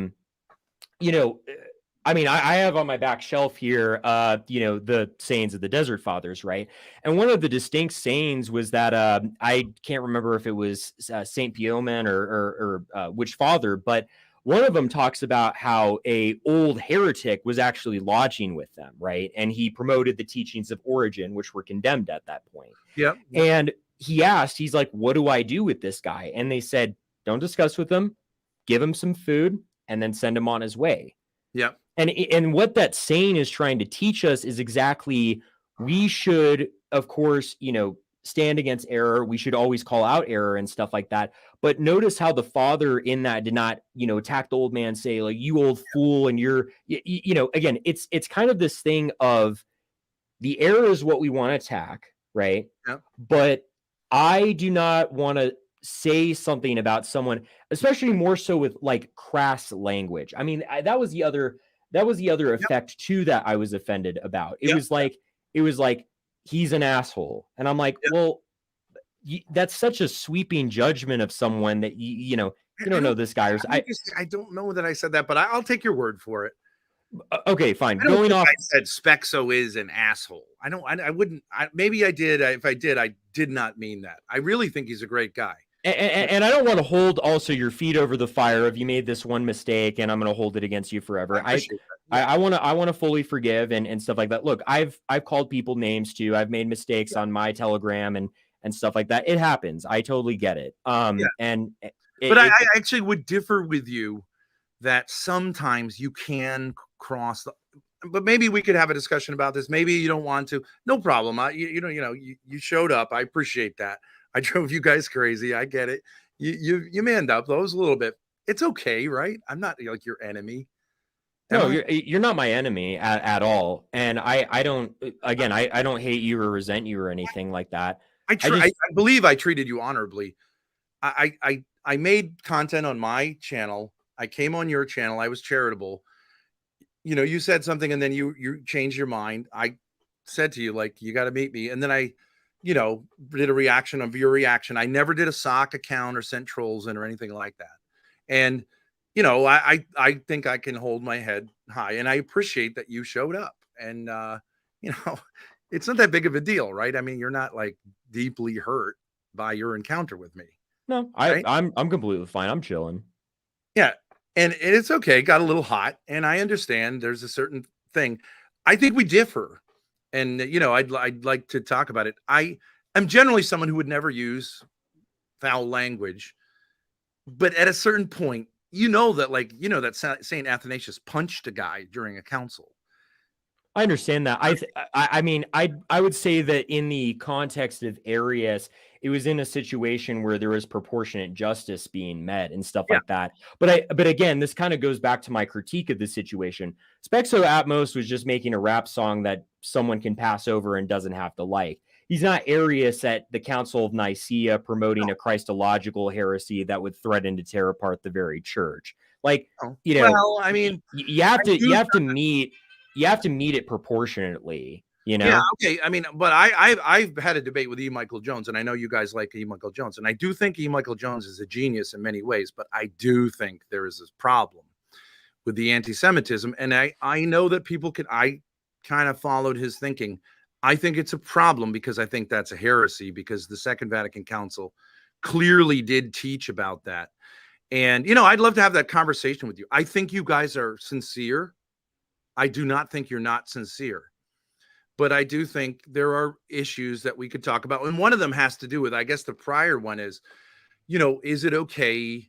mean, I have on my back shelf here, the sayings of the Desert Fathers, right? And one of the distinct sayings was that I can't remember if it was Saint Pioman or which father, but one of them talks about how a old heretic was actually lodging with them, right? And he promoted the teachings of Origen, which were condemned at that point. Yeah. And he's like, what do I do with this guy? And they said, don't discuss with him, give him some food, and then send him on his way. Yeah. And what that saying is trying to teach us is exactly, we should, of course, stand against error. We should always call out error and stuff like that. But notice how the father in that did not, attack the old man, say like, you old fool. And you're, again, it's kind of this thing of the error is what we want to attack. Right. Yeah. But I do not want to say something about someone, especially more so with like crass language. I mean, that was the other effect too that I was offended about. It was like he's an asshole, and I'm like, well, that's such a sweeping judgment of someone that you don't know this guy. Or I don't know that I said that, but I'll take your word for it. Okay, fine. I don't Going think off. I said Spexo is an asshole. I don't. I wouldn't. Maybe I did. If I did, I did not mean that. I really think he's a great guy. And I don't want to hold also your feet over the fire of you made this one mistake and I'm going to hold it against you forever. I appreciate that. Yeah. I want to fully forgive and stuff like that. Look, I've called people names too. I've made mistakes on my Telegram and stuff like that. It happens. I totally get it. And but I actually would differ with you that sometimes you can cross the. But maybe we could have a discussion about this. Maybe you don't want to. No problem. You showed up. I appreciate that. I drove you guys crazy. I get it. You manned up. That was a little bit. It's okay, right? I'm not like your enemy. No, you're not my enemy at all. And I don't, again, I don't hate you or resent you or anything like that. I believe I treated you honorably. I made content on my channel. I came on your channel. I was charitable. You said something and then you changed your mind. I said to you, like, you got to meet me. And then I, did a reaction of your reaction. I never did a sock account or sent trolls in or anything like that. And, I think I can hold my head high and I appreciate that you showed up and, it's not that big of a deal, right? I mean, you're not like deeply hurt by your encounter with me. No, right? I'm completely fine. I'm chilling. Yeah. And it's okay. It got a little hot and I understand there's a certain thing. I think we differ. And, I'd like to talk about it. I am generally someone who would never use foul language, but at a certain point, that St. Athanasius punched a guy during a council. I understand that. I mean, I would say that in the context of Arius, it was in a situation where there was proportionate justice being met and stuff like that. But again, this kind of goes back to my critique of the situation. Spexo at most was just making a rap song that someone can pass over and doesn't have to like. He's not Arius at the Council of Nicaea promoting a Christological heresy that would threaten to tear apart the very church. Like, well, I mean, you have to meet it proportionately, Yeah, okay. I mean, but I've had a debate with E. Michael Jones, and I know you guys like E. Michael Jones, and I do think E. Michael Jones is a genius in many ways, but I do think there is this problem with the anti-Semitism, and I know that I kind of followed his thinking. I think it's a problem because I think that's a heresy because the Second Vatican Council clearly did teach about that. And, I'd love to have that conversation with you. I think you guys are sincere. I do not think you're not sincere, but I do think there are issues that we could talk about. And one of them has to do with, I guess the prior one is, is it okay?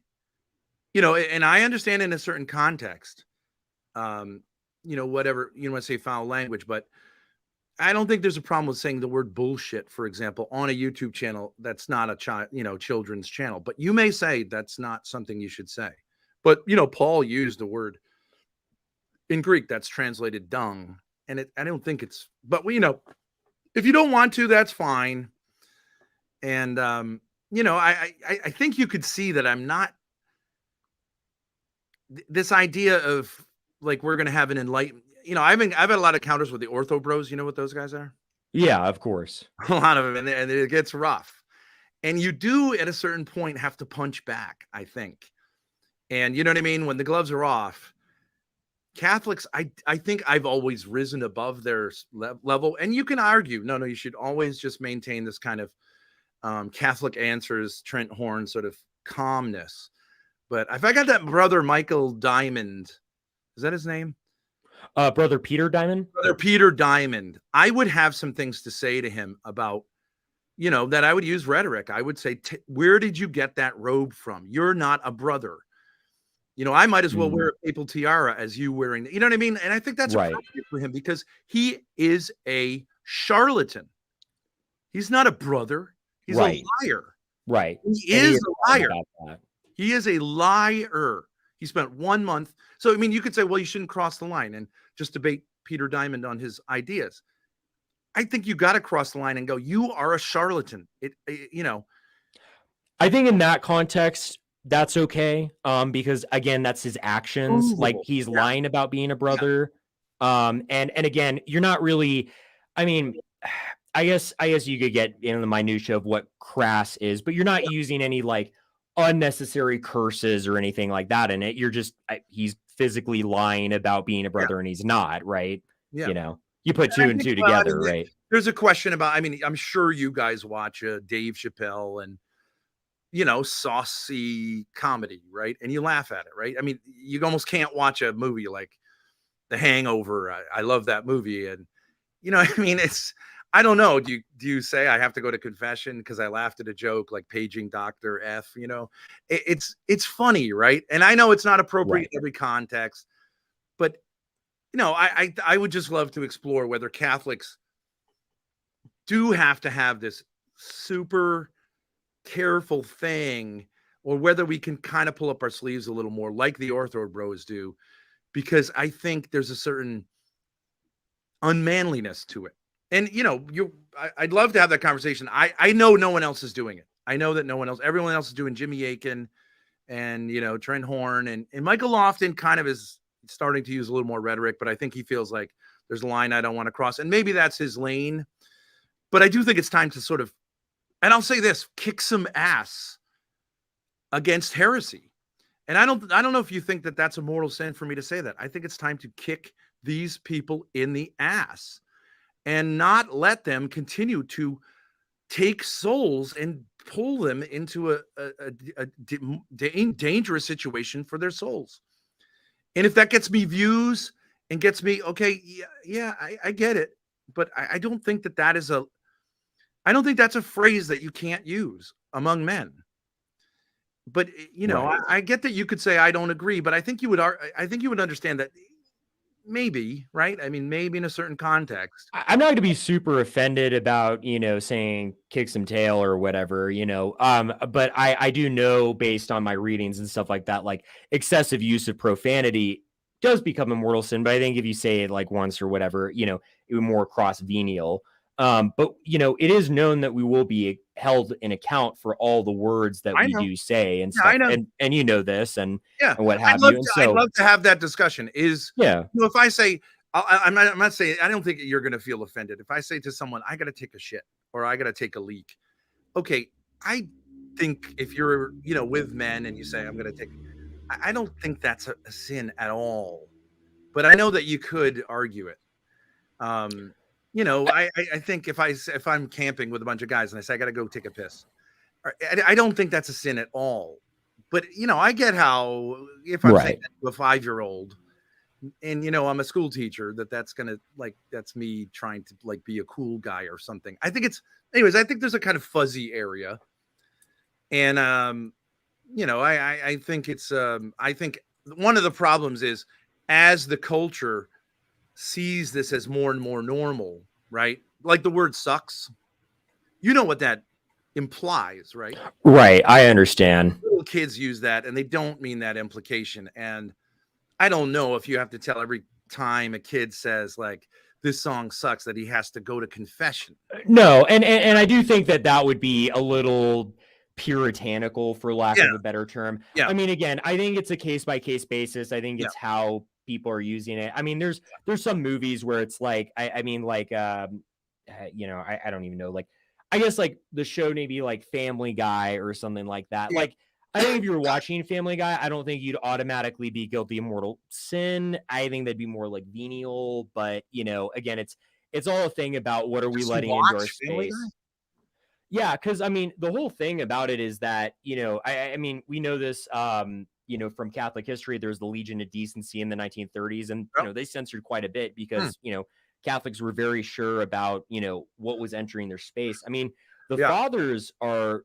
And I understand in a certain context, whatever you want to say foul language, but I don't think there's a problem with saying the word bullshit, for example, on a YouTube channel. That's not a children's channel, but you may say that's not something you should say. But, Paul used the word in Greek that's translated dung. And I don't think it's, but if you don't want to, that's fine. And, I think you could see that I'm not this idea of like, we're going to have an enlightenment. I've had a lot of encounters with the ortho bros. You know what those guys are? Yeah, of course. A lot of them. And it gets rough. And you do at a certain point have to punch back, I think. And you know what I mean? When the gloves are off, Catholics, I think I've always risen above their level. And you can argue, no, you should always just maintain this kind of Catholic answers, Trent Horn sort of calmness. But if I got that brother Michael Diamond, is that his name? Brother Peter Diamond? Brother Peter Diamond. I would have some things to say to him about, that I would use rhetoric. I would say, where did you get that robe from? You're not a brother. I might as well wear a papal tiara as you wearing, you know what I mean? And I think that's appropriate for him because he is a charlatan. He's not a brother. He's a liar. Right. He is a liar. He is a liar. He spent 1 month. So, I mean, you could say, well, you shouldn't cross the line and just debate Peter Diamond on his ideas. I think you got to cross the line and go, you are a charlatan. I think in that context, that's okay. Because again, that's his actions. Like he's lying about being a brother. And again, you're not really, I mean, I guess you could get into the minutia of what crass is, but you're not using any like unnecessary curses or anything like that in it. You're just, he's physically lying about being a Yeah. brother and he's not, right? Yeah. You know, you put And two I and think, two well, I together, mean, right? there's a question about, I mean, I'm sure you guys watch Dave Chappelle and, you know, saucy comedy, right? And you laugh at it, right? I mean, you almost can't watch a movie like The Hangover. I love that movie. And, you know, I mean, I don't know. Do you say I have to go to confession because I laughed at a joke like paging Dr. F, you know? It's funny, right? And I know it's not appropriate Right. in every context, but you know, I would just love to explore whether Catholics do have to have this super careful thing, or whether we can kind of pull up our sleeves a little more like the Ortho Bros do, because I think there's a certain unmanliness to it. And you know, I'd love to have that conversation. I know no one else is doing it. I know that everyone else is doing Jimmy Aiken and, you know, Trent Horn, and Michael Lofton kind of is starting to use a little more rhetoric, but I think he feels like there's a line I don't want to cross, and maybe that's his lane. But I do think it's time to sort of, and I'll say this, kick some ass against heresy. And I don't know if you think that that's a mortal sin for me to say that. I think it's time to kick these people in the ass and not let them continue to take souls and pull them into a dangerous situation for their souls. And if that gets me views and gets me, okay, yeah, I get it. But I don't think I don't think that's a phrase that you can't use among men. But you know, Right. I get that you could say I don't agree, but I think you would understand that maybe, right? I mean, maybe in a certain context. I'm not going to be super offended about, you know, saying kick some tail or whatever, you know. But I do know based on my readings and stuff like that, like excessive use of profanity does become a mortal sin. But I think if you say it like once or whatever, you know, it would more cross venial. But you know, it is known that we will be held in account for all the words that I we know. do say and Yeah, I stuff. know. And you know this Yeah, and what have you. And I'd so love to have that discussion. yeah, You know, if I say, I'm not saying, I don't think you're going to feel offended. If I say to someone, I got to take a shit or I got to take a leak. Okay. I think if you're, you know, with men and you say, I'm going to take, I don't think that's a sin at all, but I know that you could argue it. You know, I think if I'm camping with a bunch of guys and I say, I got to go take a piss, I don't think that's a sin at all. But you know, I get how if I'm saying right. that to a 5-year-old, and you know, I'm a school teacher, that's gonna like that's me trying to like be a cool guy or something. I think anyways. I think there's a kind of fuzzy area, and you know, I think I think one of the problems is as the culture sees this as more and more normal, right? Like the word sucks. You know what that implies, right? Right. I understand. Little kids use that and they don't mean that implication. And I don't know if you have to tell every time a kid says like this song sucks that he has to go to confession. No, and I do think that that would be a little puritanical, for lack Yeah, of a better term. yeah, I mean, again, I think it's a case by case basis. I think yeah, it's how people are using it. I mean, there's some movies where it's like, I mean, like, you know, I don't even know, like, I guess like the show maybe like Family Guy or something like that. yeah, Like, I think if you were watching Family Guy, I don't think you'd automatically be guilty of mortal sin. I think that'd be more like venial. But you know, again, it's all a thing about what are we Does he letting into our watch Family Guy? space. Yeah, because I mean, the whole thing about it is that, you know, I mean, we know this, you know, from Catholic history. There's the Legion of Decency in the 1930s, and you Oh, know, they censored quite a bit hmm, because, you know, Catholics were very sure about, you know, what was entering their space. I mean, the yeah, fathers are,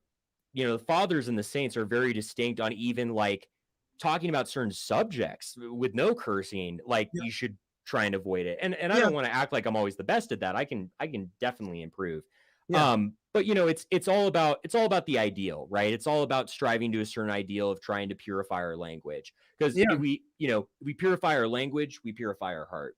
you know, the fathers and the saints are very distinct on even like talking about certain subjects with no cursing. Like yeah, you should try and avoid it. And I yeah, don't want to act like I'm always the best at that. I can definitely improve. yeah, But you know, it's all about the ideal, right? It's all about striving to a certain ideal of trying to purify our language. Because yeah. if we, you know, if we purify our language, we purify our heart.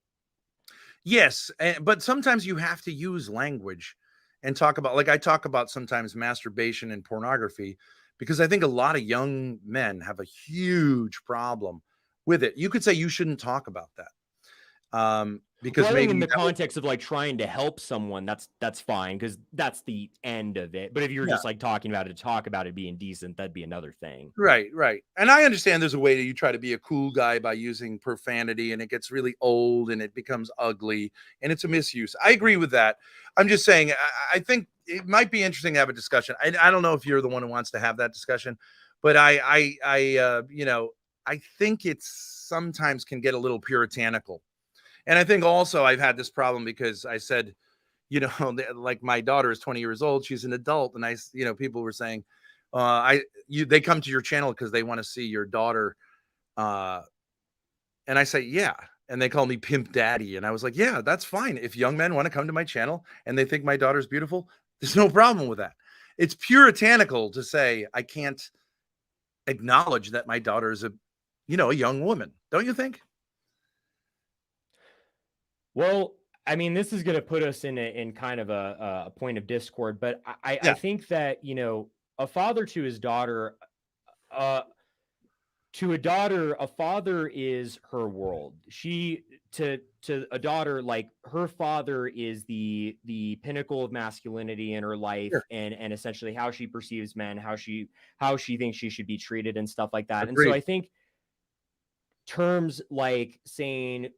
Yes, but sometimes you have to use language and talk about, like I talk about sometimes masturbation and pornography because I think a lot of young men have a huge problem with it. You could say you shouldn't talk about that. Because Well, I think maybe in the that would, context of like trying to help someone, that's fine because that's the end of it. But if you're yeah. just like talking about it to talk about it being decent, that'd be another thing. Right, right. And I understand there's a way that you try to be a cool guy by using profanity and it gets really old and it becomes ugly and it's a misuse. I agree with that. I'm just saying, I think it might be interesting to have a discussion. I don't know if you're the one who wants to have that discussion, but I think it's sometimes can get a little puritanical. And I think also I've had this problem because I said, like my daughter is 20 years old. She's an adult. And people were saying, they come to your channel because they want to see your daughter. Uh, and I say, yeah. And they call me Pimp Daddy. And I was like, yeah, that's fine. If young men want to come to my channel and they think my daughter's beautiful, there's no problem with that. It's puritanical to say I can't acknowledge that my daughter is a young woman. Don't you think? Well, I mean, this is going to put us in kind of a point of discord, but I Yeah. think that a father to his daughter, uh, to a daughter, a father is her world. She to a daughter, like her father is the pinnacle of masculinity in her life, Sure. and essentially how she perceives men, how she thinks she should be treated, and stuff like that. And so Agreed. I think terms like saying,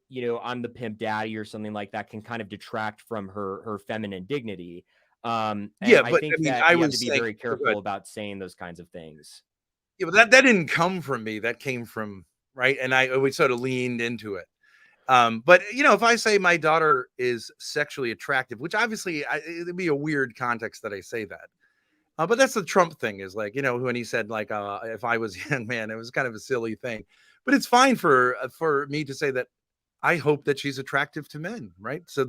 I'm the pimp daddy or something like that can kind of detract from her feminine dignity. And Yeah, I but I think mean, that I you have to was be saying, very oh, good. careful about saying those kinds of things. Yeah, but that didn't come from me. That came from right, and we sort of leaned into it. But if I say my daughter is sexually attractive, which obviously it'd be a weird context that I say that. But that's the Trump thing is like, when he said like, if I was a young man, it was kind of a silly thing, but it's fine for me to say that I hope that she's attractive to men, right? So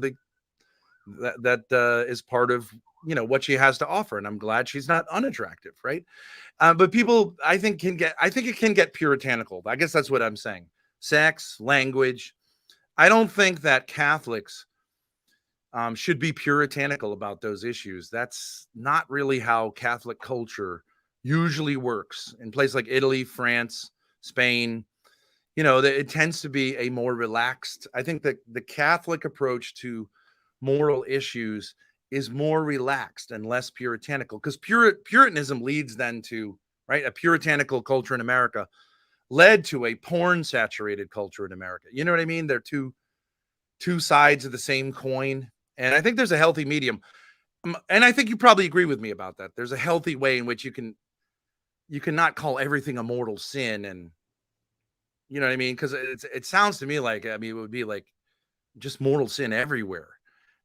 that is part of what she has to offer, and I'm glad she's not unattractive, right? But people, I think it can get puritanical. I guess that's what I'm saying. Sex, language. I don't think that Catholics should be puritanical about those issues. That's not really how Catholic culture usually works. In places like Italy, France, Spain, it tends to be a more relaxed. I think that the Catholic approach to moral issues is more relaxed and less puritanical because Puritanism leads then to right a puritanical culture in America led to a porn saturated culture in America. You know what I mean? They're two sides of the same coin. And I think there's a healthy medium. And I think you probably agree with me about that. There's a healthy way in which you cannot call everything a mortal sin. And you know what I mean? Because it sounds to me like, I mean, it would be like just mortal sin everywhere.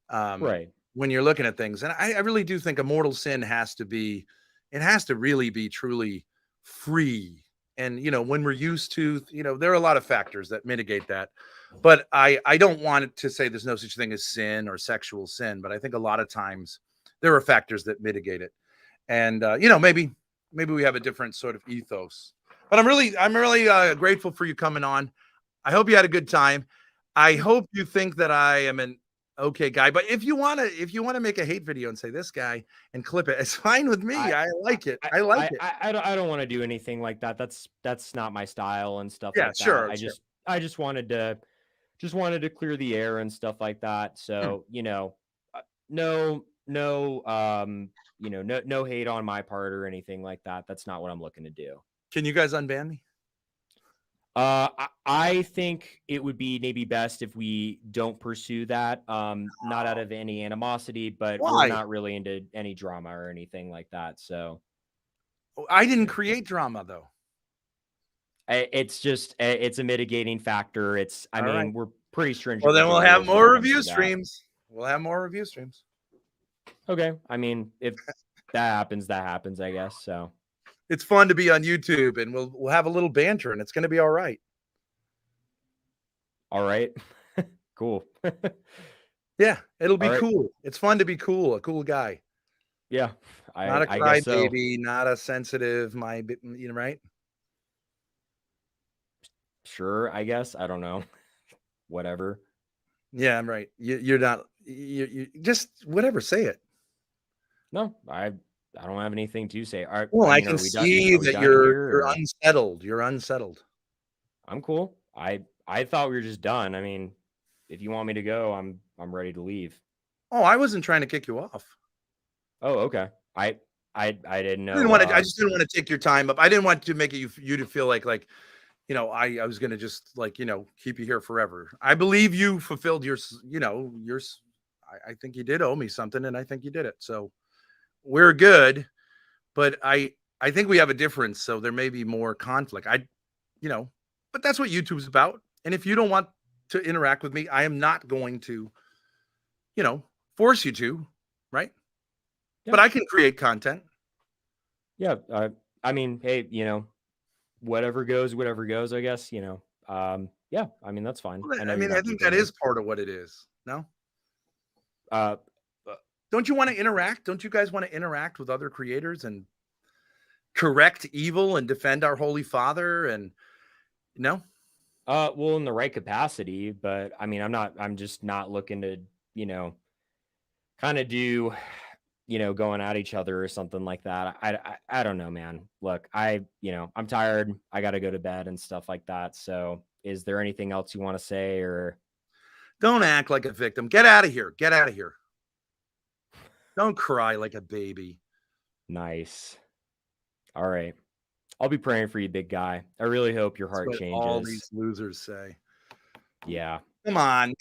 Um, Right. when you're looking at things. And I really do think a mortal sin it has to really be truly free. And, when we're used to, there are a lot of factors that mitigate that. But I don't want it to say there's no such thing as sin or sexual sin. But I think a lot of times there are factors that mitigate it. And, maybe we have a different sort of ethos. But I'm really grateful for you coming on. I hope you had a good time. I hope you think that I am an okay guy. But if you wanna make a hate video and say this guy and clip it, it's fine with me. I I like it. I I like I it. I don't want to do anything like that. That's not my style and stuff Yeah, like that. sure, sure. I just wanted to clear the air and stuff like that. Hmm. So, no no hate on my part or anything like that. That's not what I'm looking to do. Can you guys unban me? I think it would be maybe best if we don't pursue that. Not out of any animosity, but we're Why? not really into any drama or anything like that. So Oh, I didn't create drama though. it's just it's a mitigating factor. I All right. mean, we're pretty Well, stringent then with the we'll have rules when it more comes review to that. streams. We'll have more review streams. Okay, I mean, if that happens, I guess. So It's fun to be on YouTube and we'll have a little banter and it's gonna be all right. all right, cool. Yeah, it'll be All right, cool. It's fun to be cool, a cool guy. yeah, Not a I guess so. crybaby, not a sensitive, right? Sure, I guess. I don't know. Whatever. Yeah, I'm right. You're not. You just whatever. Say it. No, I don't have anything to say. Well, I I mean, can are we done? see Are we that done here? you're Or unsettled. You're unsettled. I'm cool. I thought we were just done. I mean, if you want me to go, I'm ready to leave. Oh, I wasn't trying to kick you off. Oh, okay. I didn't I didn't know. want to. I just didn't want to take your time up. I didn't want to make it you to feel like I was gonna just keep you here forever. I believe you fulfilled I think you did owe me something, and I think you did it. So we're good, but I think we have a difference. So there may be more conflict. But that's what YouTube's about. And if you don't want to interact with me, I am not going to, force you to, right? Yeah. But I can create content. Yeah. I mean, hey, whatever goes, I guess, yeah, I mean, that's fine. Well, I know I you're mean, I not think keeping that me. is part of what it is. No? Uh, Don't you want to interact? Don't you guys want to interact with other creators and correct evil and defend our Holy Father? And no? well, in the right capacity, but I mean, I'm just not looking to, you know, kind of do, going at each other or something like that. I don't know, man. Look, I'm tired. I got to go to bed and stuff like that. So is there anything else you want to say or? Don't act like a victim. Get out of here. Get out of here. Don't cry like a baby. Nice. All right. I'll be praying for you, big guy. I really hope your That's heart what all changes. these losers say. Yeah. Come on.